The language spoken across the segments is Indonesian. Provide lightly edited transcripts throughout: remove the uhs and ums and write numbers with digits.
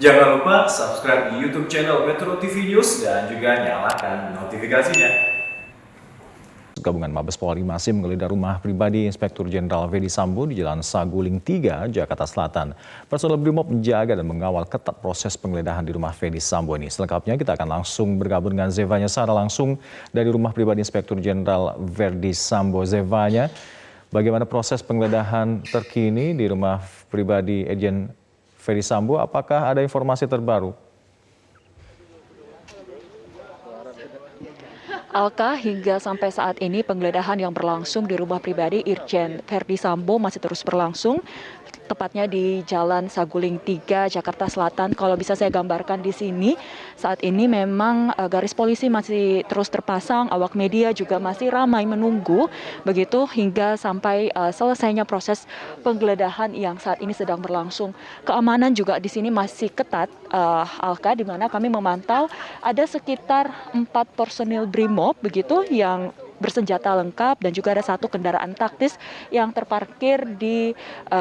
Jangan lupa subscribe di YouTube channel Metro TV News dan juga nyalakan notifikasinya. Gabungan Mabes Polri masih menggeledah rumah pribadi Inspektur Jenderal Ferdy Sambo di Jalan Saguling 3, Jakarta Selatan. Personel Brimob menjaga dan mengawal ketat proses penggeledahan di rumah Ferdy Sambo ini. Selengkapnya kita akan langsung bergabung dengan Zevanya Sara langsung dari rumah pribadi Inspektur Jenderal Ferdy Sambo. Zevanya, bagaimana proses penggeledahan terkini di rumah pribadi Irjen Ferdy Sambo? Apakah ada informasi terbaru? Alka, hingga sampai saat ini penggeledahan yang berlangsung di rumah pribadi Irjen Ferdy Sambo masih terus berlangsung, tepatnya di Jalan Saguling 3, Jakarta Selatan. Kalau bisa saya gambarkan di sini, saat ini memang garis polisi masih terus terpasang, awak media juga masih ramai menunggu, begitu hingga sampai selesainya proses penggeledahan yang saat ini sedang berlangsung. Keamanan juga di sini masih ketat, Alka, di mana kami memantau ada sekitar 4 personil Brimob begitu yang bersenjata lengkap dan juga ada 1 kendaraan taktis yang terparkir di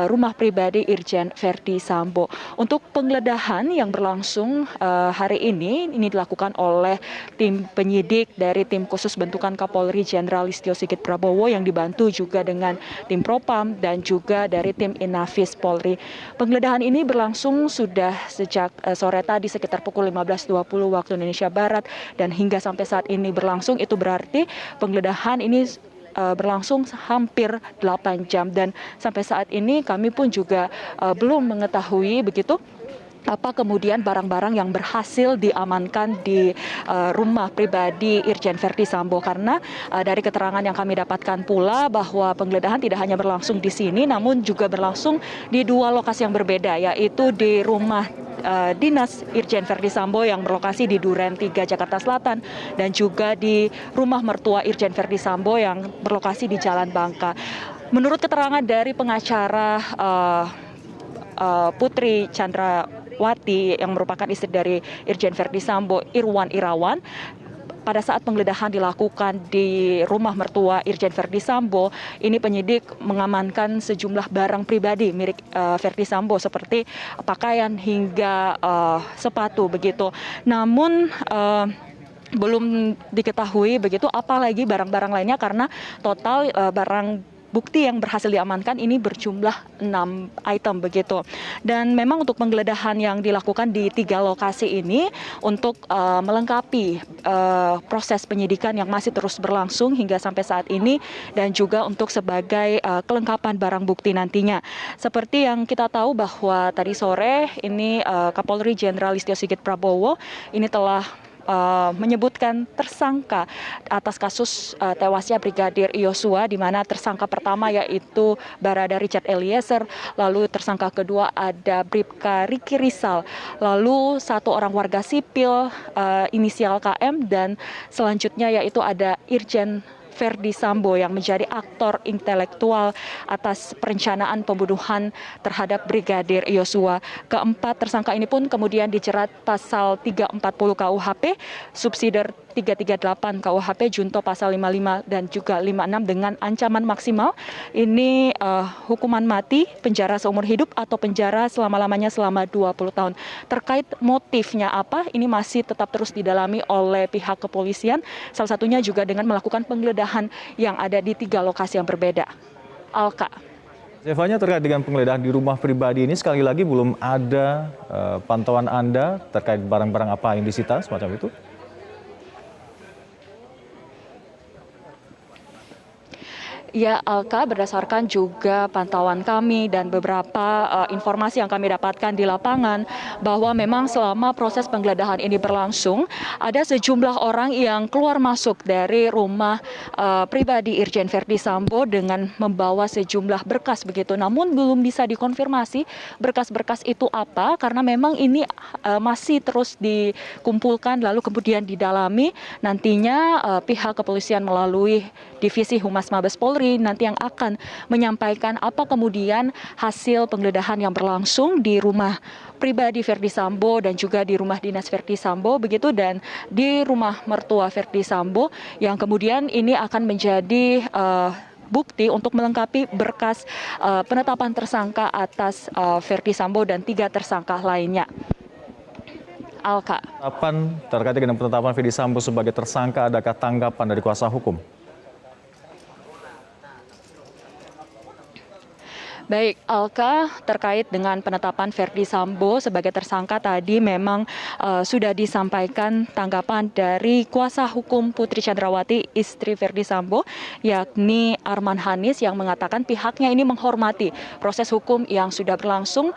rumah pribadi Irjen Ferdy Sambo. Untuk penggeledahan yang berlangsung hari ini dilakukan oleh tim penyidik dari tim khusus bentukan Kapolri Jenderal Listio Sigit Prabowo yang dibantu juga dengan tim Propam dan juga dari tim Inafis Polri. Penggeledahan ini berlangsung sudah sejak sore tadi sekitar pukul 15.20 waktu Indonesia Barat dan hingga sampai saat ini berlangsung. Itu berarti penggeledahan ini berlangsung hampir 8 jam dan sampai saat ini kami pun juga belum mengetahui begitu apa kemudian barang-barang yang berhasil diamankan di rumah pribadi Irjen Ferdy Sambo, karena dari keterangan yang kami dapatkan pula bahwa penggeledahan tidak hanya berlangsung di sini namun juga berlangsung di 2 lokasi yang berbeda, yaitu di rumah dinas Irjen Ferdy Sambo yang berlokasi di Duren 3, Jakarta Selatan dan juga di rumah mertua Irjen Ferdy Sambo yang berlokasi di Jalan Bangka. Menurut keterangan dari pengacara Putri Chandrawati yang merupakan istri dari Irjen Ferdy Sambo, Irwan Irawan, pada saat penggeledahan dilakukan di rumah mertua Irjen Ferdy Sambo, ini penyidik mengamankan sejumlah barang pribadi milik Ferdy Sambo seperti pakaian hingga sepatu begitu. Namun belum diketahui begitu apalagi barang-barang lainnya karena total barang bukti yang berhasil diamankan ini berjumlah 6 item begitu. Dan memang untuk penggeledahan yang dilakukan di 3 lokasi ini untuk melengkapi proses penyidikan yang masih terus berlangsung hingga sampai saat ini dan juga untuk sebagai kelengkapan barang bukti nantinya. Seperti yang kita tahu bahwa tadi sore ini Kapolri Jenderal Listio Sigit Prabowo ini telah menyebutkan tersangka atas kasus tewasnya Brigadir Yosua, di mana tersangka pertama yaitu Barada Richard Eliezer, lalu tersangka kedua ada Bribka Riki Rizal, lalu 1 orang warga sipil inisial KM dan selanjutnya yaitu ada Irjen Ferdy Sambo yang menjadi aktor intelektual atas perencanaan pembunuhan terhadap Brigadir Yosua. Keempat tersangka ini pun kemudian dijerat pasal 340 KUHP, subsidiar 338 KUHP, junto pasal 55 dan juga 56 dengan ancaman maksimal ini hukuman mati, penjara seumur hidup atau penjara selama-lamanya selama 20 tahun. Terkait motifnya apa, ini masih tetap terus didalami oleh pihak kepolisian, salah satunya juga dengan melakukan penggeledahan yang ada di 3 lokasi yang berbeda. Alka. Zevanya, terkait dengan penggeledahan di rumah pribadi ini sekali lagi belum ada pantauan Anda terkait barang-barang apa yang disita semacam itu? Ya, Alka, berdasarkan juga pantauan kami dan beberapa informasi yang kami dapatkan di lapangan bahwa memang selama proses penggeledahan ini berlangsung ada sejumlah orang yang keluar masuk dari rumah pribadi Irjen Ferdy Sambo dengan membawa sejumlah berkas begitu. Namun belum bisa dikonfirmasi berkas-berkas itu apa karena memang ini masih terus dikumpulkan lalu kemudian didalami. Nantinya pihak kepolisian melalui Divisi Humas Mabes Polri nanti yang akan menyampaikan apa kemudian hasil penggeledahan yang berlangsung di rumah pribadi Ferdy Sambo dan juga di rumah dinas Ferdy Sambo begitu, dan di rumah mertua Ferdy Sambo yang kemudian ini akan menjadi bukti untuk melengkapi berkas penetapan tersangka atas Ferdy Sambo dan 3 tersangka lainnya. Alka. Penetapan terkait dengan penetapan Ferdy Sambo sebagai tersangka, adakah tanggapan dari kuasa hukum? Baik, Alka, terkait dengan penetapan Ferdy Sambo sebagai tersangka tadi memang sudah disampaikan tanggapan dari kuasa hukum Putri Chandrawati, istri Ferdy Sambo, yakni Arman Hanis, yang mengatakan pihaknya ini menghormati proses hukum yang sudah berlangsung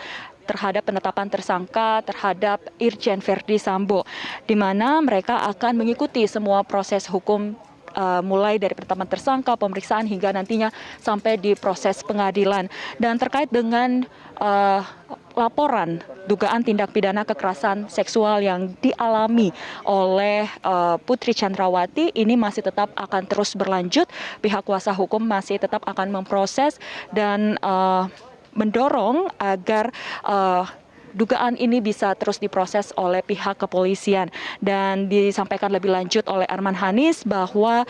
terhadap penetapan tersangka terhadap Irjen Ferdy Sambo, di mana mereka akan mengikuti semua proses hukum mulai dari penetapan tersangka, pemeriksaan hingga nantinya sampai di proses pengadilan. Dan terkait dengan laporan dugaan tindak pidana kekerasan seksual yang dialami oleh Putri Chandrawati ini masih tetap akan terus berlanjut. Pihak kuasa hukum masih tetap akan memproses dan mendorong agar dugaan ini bisa terus diproses oleh pihak kepolisian. Dan disampaikan lebih lanjut oleh Arman Hanis bahwa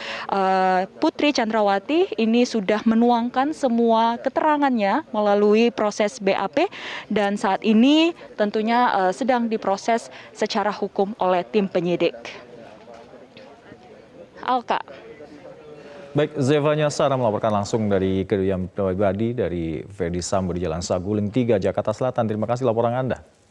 Putri Chandrawati ini sudah menuangkan semua keterangannya melalui proses BAP dan saat ini tentunya sedang diproses secara hukum oleh tim penyidik. Alka. Baik, Zevanya Sarah melaporkan langsung dari kediaman pribadi dari Ferdy Sambo di Jalan Saguling 3, Jakarta Selatan. Terima kasih laporan Anda.